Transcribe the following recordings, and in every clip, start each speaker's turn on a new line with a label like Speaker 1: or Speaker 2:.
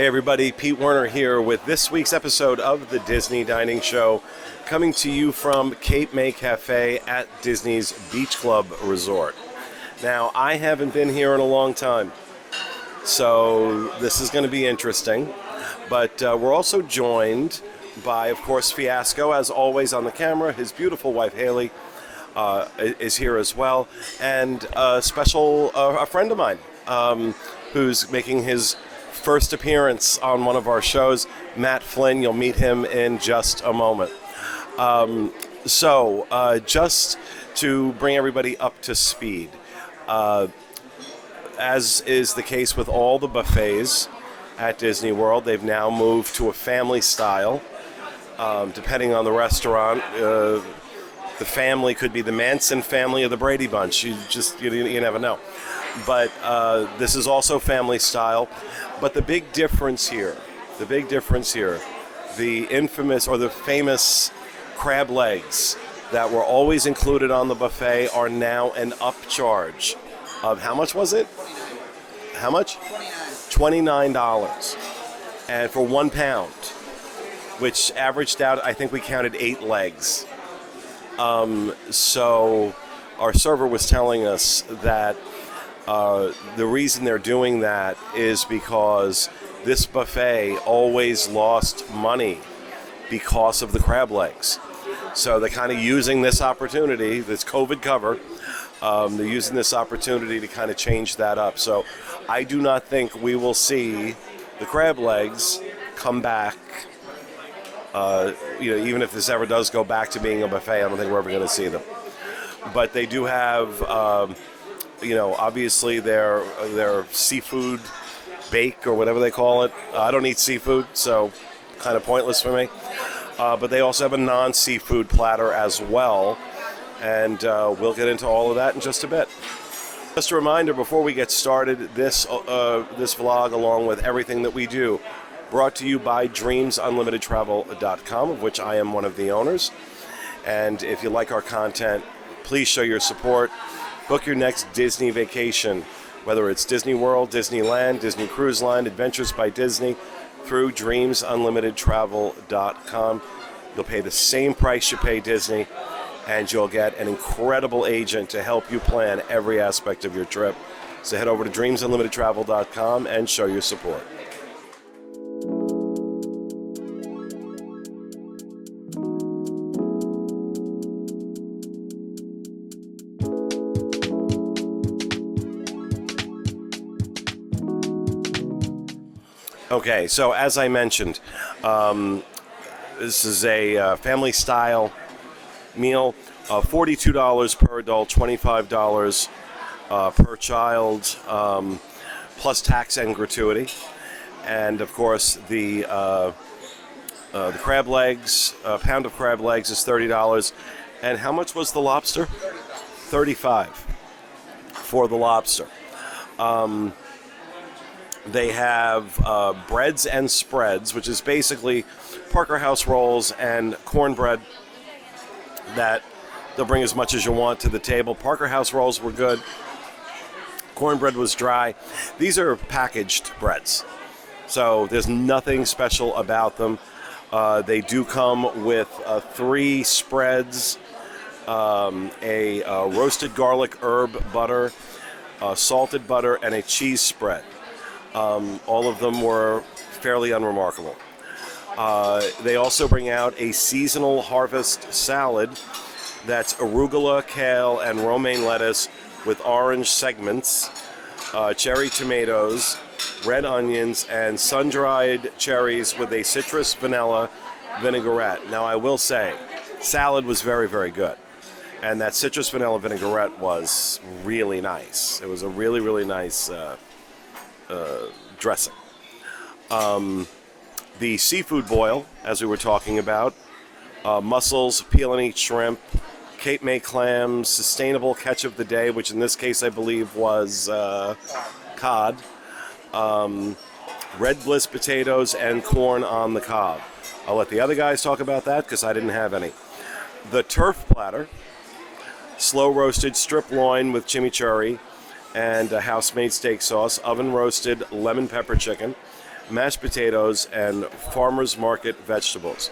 Speaker 1: Hey everybody, Pete Werner here with this week's episode of the Disney Dining Show, coming to you from Cape May Cafe at Disney's Beach Club Resort. Now, I haven't been here in a long time, so this is going to be interesting, but we're also joined by, of course, Fiasco, as always on the camera. His beautiful wife, Haley, is here as well, and a friend of mine who's making his first appearance on one of our shows, Matt Flynn. You'll meet him in just a moment. Just to bring everybody up to speed, as is the case with all the buffets at Disney World, they've now moved to a family style. Depending on the restaurant, the family could be the Manson family or the Brady Bunch. You never know. But this is also family style. But the big difference here, the infamous or the famous crab legs that were always included on the buffet are now an upcharge of, how much was it? How much? $29. And for 1 pound, which averaged out, I think we counted 8 legs. So our server was telling us that the reason they're doing that is because this buffet always lost money because of the crab legs. So they're kind of using this opportunity, this COVID cover, they're using this opportunity to kind of change that up. So I do not think we will see the crab legs come back. Even if this ever does go back to being a buffet, I don't think we're ever going to see them. But they do have, obviously their seafood bake or whatever they call it. I don't eat seafood, so kind of pointless for me. But they also have a non-seafood platter as well, and we'll get into all of that in just a bit. Just a reminder before we get started, this vlog, along with everything that we do, brought to you by DreamsUnlimitedTravel.com, of which I am one of the owners. And if you like our content, please show your support. Book your next Disney vacation, whether it's Disney World, Disneyland, Disney Cruise Line, Adventures by Disney, through DreamsUnlimitedTravel.com. You'll pay the same price you pay Disney, and you'll get an incredible agent to help you plan every aspect of your trip. So head over to DreamsUnlimitedTravel.com and show your support. Okay, so as I mentioned, this is a family-style meal, $42 per adult, $25 per child, plus tax and gratuity. And, of course, the crab legs, a pound of crab legs is $30. And how much was the lobster? $35 for the lobster. They have breads and spreads, which is basically Parker House rolls and cornbread that they'll bring as much as you want to the table. Parker House rolls were good. Cornbread was dry. These are packaged breads, so there's nothing special about them. They do come with 3 spreads, a roasted garlic herb butter, salted butter, and a cheese spread. All of them were fairly unremarkable. They also bring out a seasonal harvest salad that's arugula, kale, and romaine lettuce with orange segments, cherry tomatoes, red onions, and sun-dried cherries with a citrus vanilla vinaigrette. Now, I will say, salad was very, very good. And that citrus vanilla vinaigrette was really nice. It was a really, really nice dressing. The seafood boil, as we were talking about, mussels, peel and eat shrimp, Cape May clams, sustainable catch of the day, which in this case I believe was cod, red bliss potatoes, and corn on the cob. I'll let the other guys talk about that because I didn't have any. The turf platter, slow roasted strip loin with chimichurri and a house-made steak sauce, oven roasted lemon pepper chicken, mashed potatoes, and farmer's market vegetables.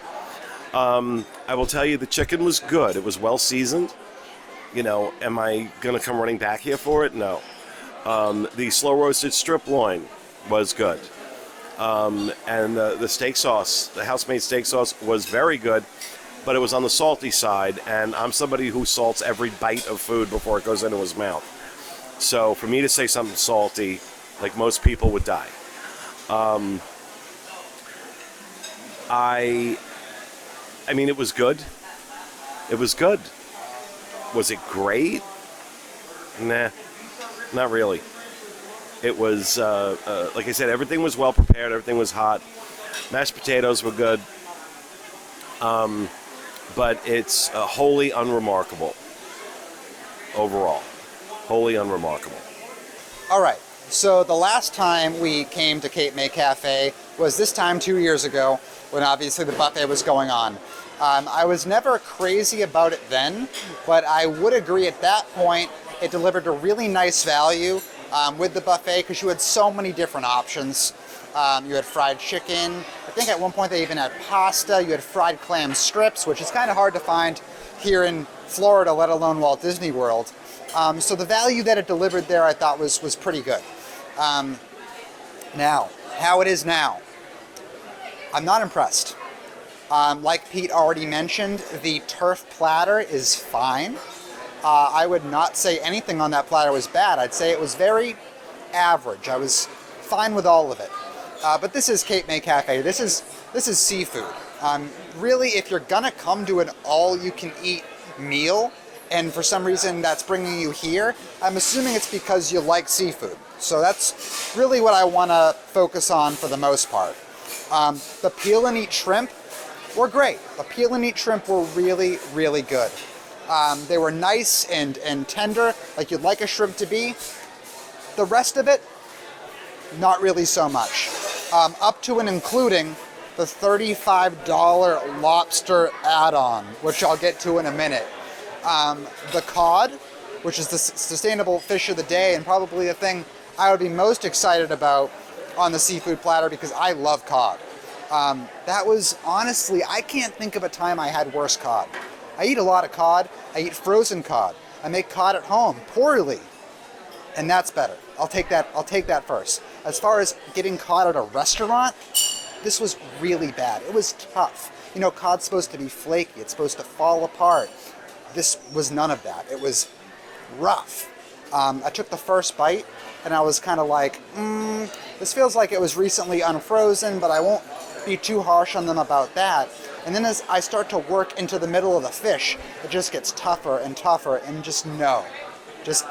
Speaker 1: I will tell you the chicken was good. It was well seasoned. You know, am I going to come running back here for it? No. The slow roasted strip loin was good. And the steak sauce, the house-made steak sauce, was very good, but it was on the salty side, and I'm somebody who salts every bite of food before it goes into his mouth. So for me to say something salty, like most people, would die. I mean, it was good. It was good. Was it great? Nah, not really. It was, like I said, everything was well prepared. Everything was hot. Mashed potatoes were good. But it's wholly unremarkable overall. Wholly unremarkable.
Speaker 2: All right. So the last time we came to Cape May Cafe was this time 2 years ago, when obviously the buffet was going on. I was never crazy about it then, but I would agree at that point it delivered a really nice value with the buffet, because you had so many different options. You had fried chicken. I think at one point they even had pasta. You had fried clam strips, which is kind of hard to find here in Florida, let alone Walt Disney World. So the value that it delivered there, I thought was pretty good. Now, how it is now, I'm not impressed. Like Pete already mentioned, the turf platter is fine. I would not say anything on that platter was bad. I'd say it was very average. I was fine with all of it. But this is Cape May Cafe. This is seafood. Really, if you're gonna come to an all-you-can-eat meal, and for some reason that's bringing you here, I'm assuming it's because you like seafood. So that's really what I want to focus on for the most part. The peel and eat shrimp were great. The peel and eat shrimp were really, really good. They were nice and tender, like you'd like a shrimp to be. The rest of it, not really so much. Up to and including the $35 lobster add-on, which I'll get to in a minute. The cod, which is the sustainable fish of the day, and probably the thing I would be most excited about on the seafood platter, because I love cod. That was, honestly, I can't think of a time I had worse cod. I eat a lot of cod. I eat frozen cod. I make cod at home, poorly. And that's better. I'll take that first. As far as getting cod at a restaurant, this was really bad. It was tough. You know, cod's supposed to be flaky. It's supposed to fall apart. This was none of that. It was rough. I took the first bite, and I was kind of like, this feels like it was recently unfrozen, but I won't be too harsh on them about that. And then as I start to work into the middle of the fish, it just gets tougher and tougher, and just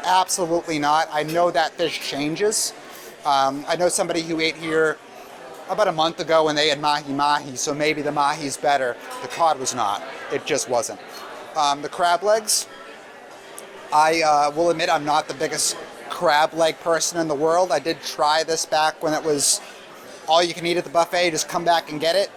Speaker 2: absolutely not. I know that fish changes. I know somebody who ate here about a month ago and they had mahi-mahi, so maybe the mahi's better. The cod was not. It just wasn't. The crab legs, I will admit I'm not the biggest crab leg person in the world. I did try this back when it was all you can eat at the buffet. Just come back and get it.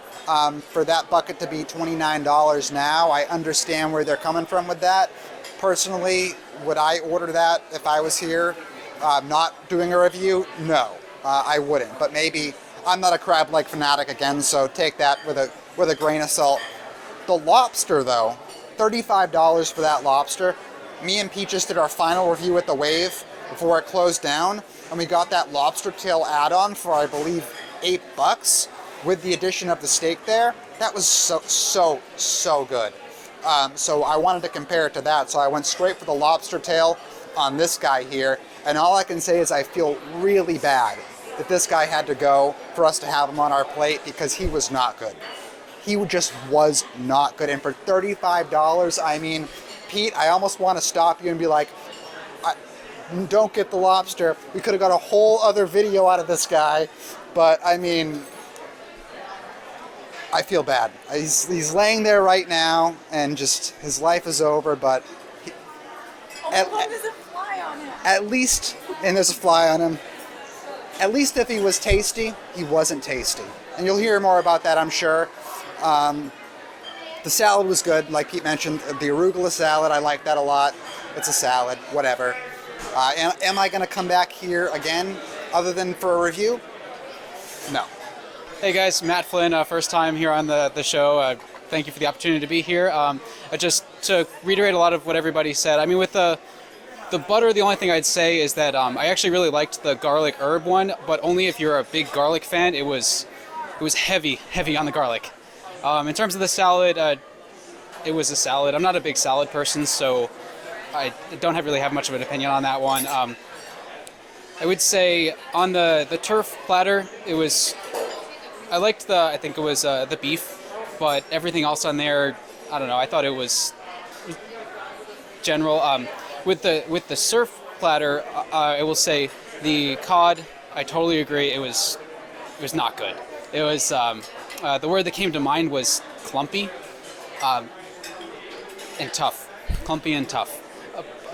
Speaker 2: For that bucket to be $29 now, I understand where they're coming from with that. Personally, would I order that if I was here not doing a review? No, I wouldn't. But maybe I'm not a crab leg fanatic again, so take that with a grain of salt. The lobster, though, $35 for that lobster. Me and Pete just did our final review at the Wave before it closed down, and we got that lobster tail add-on for, I believe, $8 with the addition of the steak there. That was so good. So I wanted to compare it to that, so I went straight for the lobster tail on this guy here, and all I can say is I feel really bad that this guy had to go for us to have him on our plate, because he was not good. He just was not good, and for $35, I mean, Pete, I almost want to stop you and be like, don't get the lobster. We could have got a whole other video out of this guy, but I mean, I feel bad. He's laying there right now, and just his life is over. But
Speaker 3: there's a fly on him.
Speaker 2: At least, and there's a fly on him. At least if he was tasty, he wasn't tasty, and you'll hear more about that, I'm sure. The salad was good, like Pete mentioned. The arugula salad, I like that a lot. It's a salad, whatever. Am I going to come back here again, other than for a review? No.
Speaker 4: Hey guys, Matt Flynn, first time here on the show. Thank you for the opportunity to be here. Just to reiterate a lot of what everybody said, I mean, with the butter, the only thing I'd say is that I actually really liked the garlic herb one, but only if you're a big garlic fan. It was heavy on the garlic. In terms of the salad, it was a salad. I'm not a big salad person, so I don't really have much of an opinion on that one. I would say on the turf platter, I liked I think it was the beef, but everything else on there, I don't know. I thought it was general. With the surf platter, I will say the cod. I totally agree. It was not good. It was the word that came to mind was clumpy, and tough. Clumpy and tough.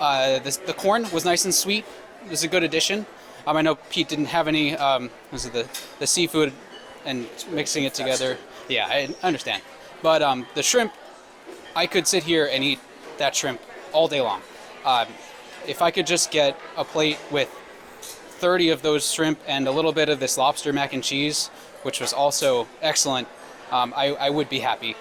Speaker 4: The corn was nice and sweet. It was a good addition. I know Pete didn't have any. Was it the seafood and mixing it together? Yeah, I understand. But the shrimp, I could sit here and eat that shrimp all day long. If I could just get a plate with 30 of those shrimp and a little bit of this lobster mac and cheese, which was also excellent, I would be happy.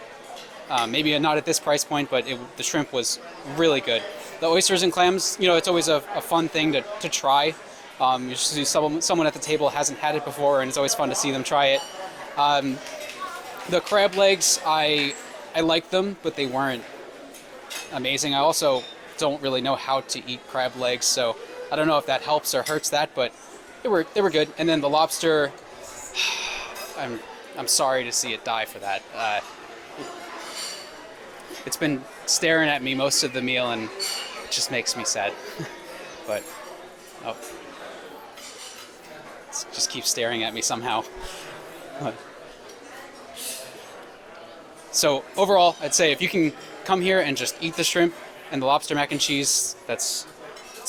Speaker 4: Maybe not at this price point, but the shrimp was really good. The oysters and clams, it's always a fun thing to try. You see someone at the table hasn't had it before, and it's always fun to see them try it. The crab legs, I liked them, but they weren't amazing. I also don't really know how to eat crab legs, so I don't know if that helps or hurts that, but they were good. And then the lobster, I'm sorry to see it die for that. It's been staring at me most of the meal, and it just makes me sad. But it just keeps staring at me somehow. So overall, I'd say if you can come here and just eat the shrimp and the lobster mac and cheese, that's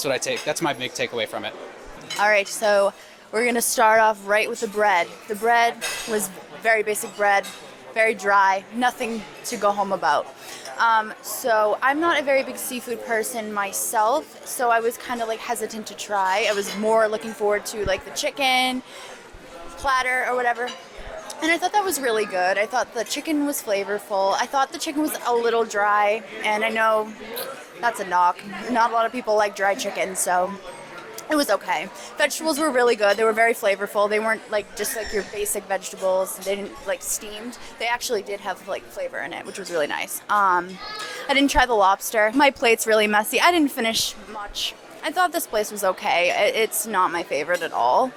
Speaker 4: what I take. That's my big takeaway from it.
Speaker 3: All right, so we're gonna start off right with the bread. The bread was very basic bread, very dry, nothing to go home about. So I'm not a very big seafood person myself, so I was kind of like hesitant to try. I was more looking forward to like the chicken platter or whatever. And I thought that was really good. I thought the chicken was flavorful. I thought the chicken was a little dry, and I know that's a knock. Not a lot of people like dry chicken, so it was okay. Vegetables were really good. They were very flavorful. They weren't like just like your basic vegetables. They didn't like steamed. They actually did have like flavor in it, which was really nice. I didn't try the lobster. My plate's really messy. I didn't finish much. I thought this place was okay. It's not my favorite at all.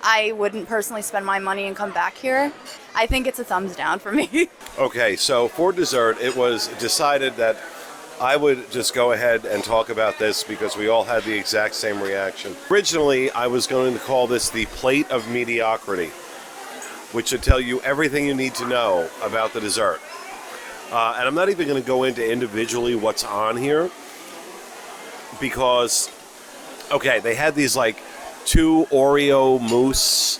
Speaker 3: I wouldn't personally spend my money and come back here. I think it's a thumbs down for me.
Speaker 1: Okay, so for dessert, it was decided that I would just go ahead and talk about this because we all had the exact same reaction. Originally, I was going to call this the plate of mediocrity, which should tell you everything you need to know about the dessert. And I'm not even going to go into individually what's on here because, okay, they had these like 2 Oreo mousse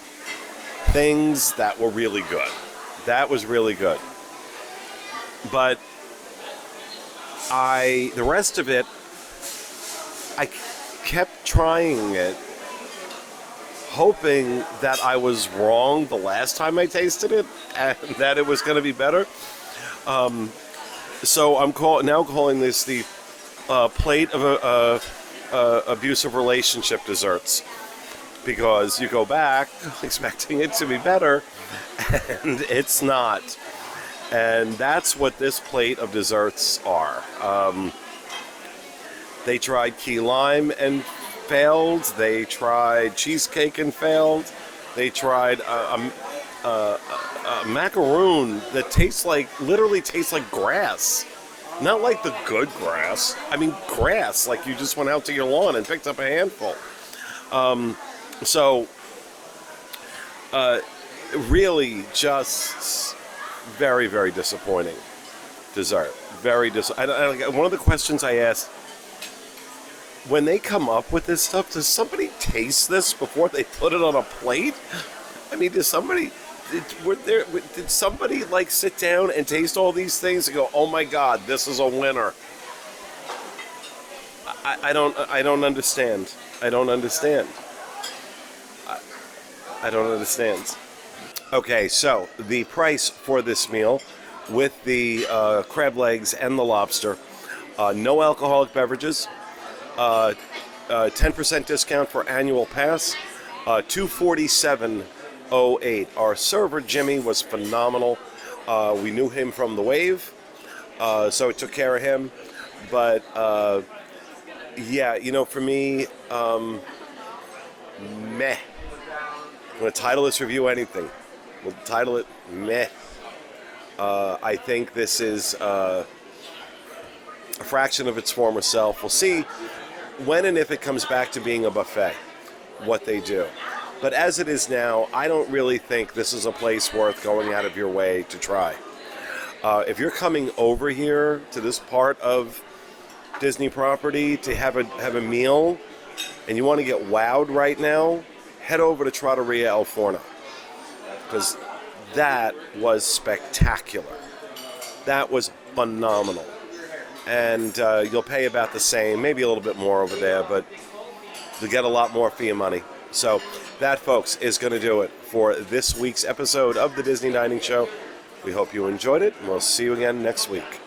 Speaker 1: things that were really good. That was really good. But the rest of it, I kept trying it, hoping that I was wrong the last time I tasted it and that it was going to be better. So I'm now calling this the plate of abusive relationship desserts. Because you go back expecting it to be better, and it's not. And that's what this plate of desserts are. They tried key lime and failed. They tried cheesecake and failed. They tried a macaroon that literally tastes like grass. Not like the good grass. I mean grass, like you just went out to your lawn and picked up a handful. So, really just very, very disappointing dessert. One of the questions I asked, when they come up with this stuff, does somebody taste this before they put it on a plate? I mean, did somebody like sit down and taste all these things and go, oh my God, this is a winner? I don't understand. I don't understand. Okay, so the price for this meal with the crab legs and the lobster, no alcoholic beverages, 10% discount for annual pass, $247.08. Our server, Jimmy, was phenomenal. We knew him from the Wave, so it took care of him. But, yeah, you know, for me, meh. I'm going to title this review anything. We'll title it meh. I think this is a fraction of its former self. We'll see when and if it comes back to being a buffet, what they do. But as it is now, I don't really think this is a place worth going out of your way to try. If you're coming over here to this part of Disney property to have a meal and you want to get wowed right now, head over to Trattoria El Forno, because that was spectacular. That was phenomenal. And you'll pay about the same, maybe a little bit more over there, but you'll get a lot more for your money. So that, folks, is going to do it for this week's episode of the Disney Dining Show. We hope you enjoyed it, and we'll see you again next week.